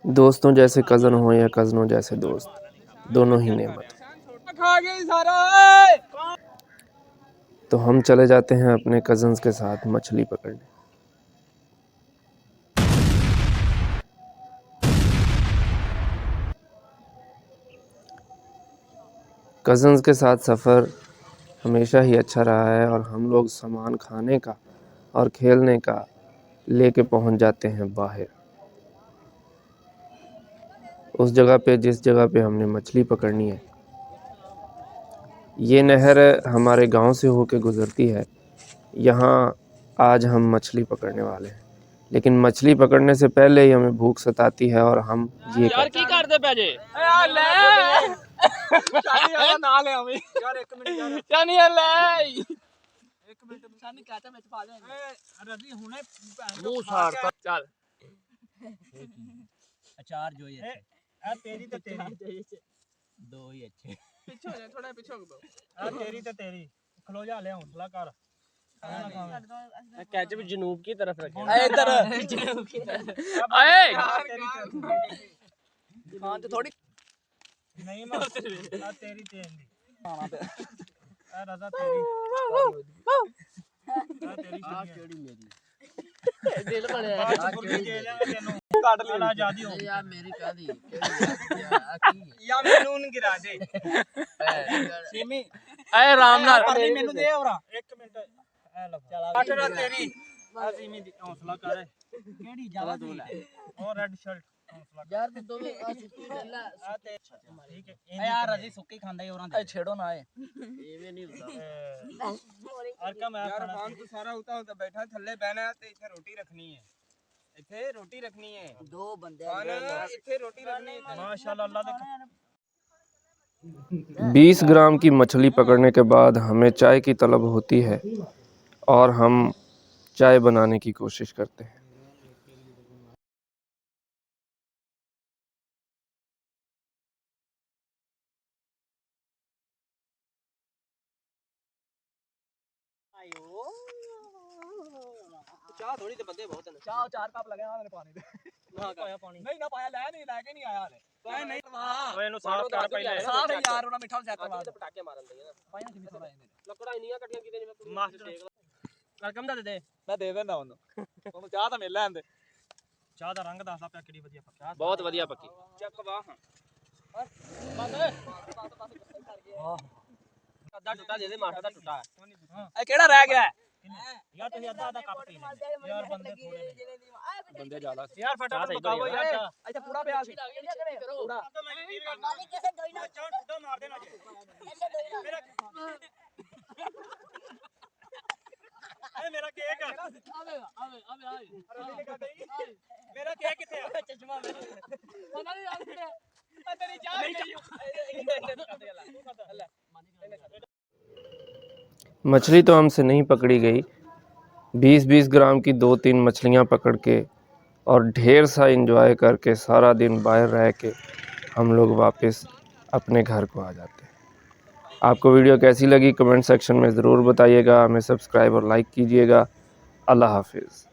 दोस्तों जैसे कज़न हो या कज़नों जैसे दोस्त, दोनों ही नेमत। तो हम चले जाते हैं अपने कज़न्स के साथ मछली पकड़ने। कज़न्स के साथ सफ़र हमेशा ही अच्छा रहा है और हम लोग सामान खाने का और खेलने का लेके पहुंच जाते हैं बाहर, उस जगह पे जिस जगह पे हमने मछली पकड़नी है। ये नहर हमारे गांव से होके गुज़रती है। यहाँ आज हम मछली पकड़ने वाले हैं, लेकिन मछली पकड़ने से पहले ही हमें भूख सताती है और हम ये अचार जो ये तेरी तो तेरी दो ही अच्छे पीछे हो जा, थोड़ा पीछे हो दो। तेरी तो तेरी खलो जा ले हौसला कर। कैच भी जनूब की तरफ रखे इधर जनूब की तरफ आए हां तो थोड़ी नहीं मार तेरी तेरी हां पे रजा तेरी तेरी मेरी दिल बने काट ले आजादी हो यार मेरी कादी या मैनून गिरा दे सिमी ए रामनाथ मेनू दे और 1 मिनट ए लो चला तेरी सिमी दी हौसला कर केड़ी ज्यादा दूर है और रेड शर्ट हौसला यार तू दो सुक्की ले ठीक है यार रजी सुक्की खांदा ही औरां दे छेड़ो ना ए एवे नहीं होता और का मैं यार फान तो सारा होता बैठा थल्ले बहना ते इथे रोटी रखनी है इथे रोटी रखनी है दो बंदे इथे रोटी रखनी है माशाल्लाह अल्लाह 20 ग्राम की मछली पकड़ने के बाद हमें चाय की तलब होती है और हम चाय बनाने की कोशिश करते हैं। चाह थोड़ी ते बंदे बहुत हैं चाह 4 कप लगे ना पानी दे ना पाया पानी नहीं ना पाया लेके नहीं आया ले नहीं ओए नु साफ कर पहले साफ है यार ओना मिठा चेक करवा दे पटाके मारन दे ना पाया कितनी थोड़ा है लकड़ा इनिया कटियां कीते नहीं मास्टर कम दे मैं दे देना ओनु चाह तो मिल लेंदे चाह दा रंग दसदा पिया केडी वधिया पक्की बहुत वधिया पक्की चेक वाह बस अद्धा टुटा दे दे मास्टर दा टुटा है ए केड़ा रह गया है यार तुम आधा आधा कप पी ले यार बंदे थोड़े बंदे ज्यादा यार फटाफट पकाओ यार अच्छा पूरा प्याज पूरा मालिक कैसे दोई ना चार टुटा मार देना ऐसे दोई ना मेरा केक आवे मेरा केक किथे है चश्मा मेरा यार तेरी चाय मछली तो हमसे नहीं पकड़ी गई। 20-20 ग्राम की 2-3 मछलियाँ पकड़ के और ढेर सा एंजॉय करके सारा दिन बाहर रह के हम लोग वापस अपने घर को आ जाते हैं। आपको वीडियो कैसी लगी कमेंट सेक्शन में ज़रूर बताइएगा। हमें सब्सक्राइब और लाइक कीजिएगा। अल्लाह हाफिज़।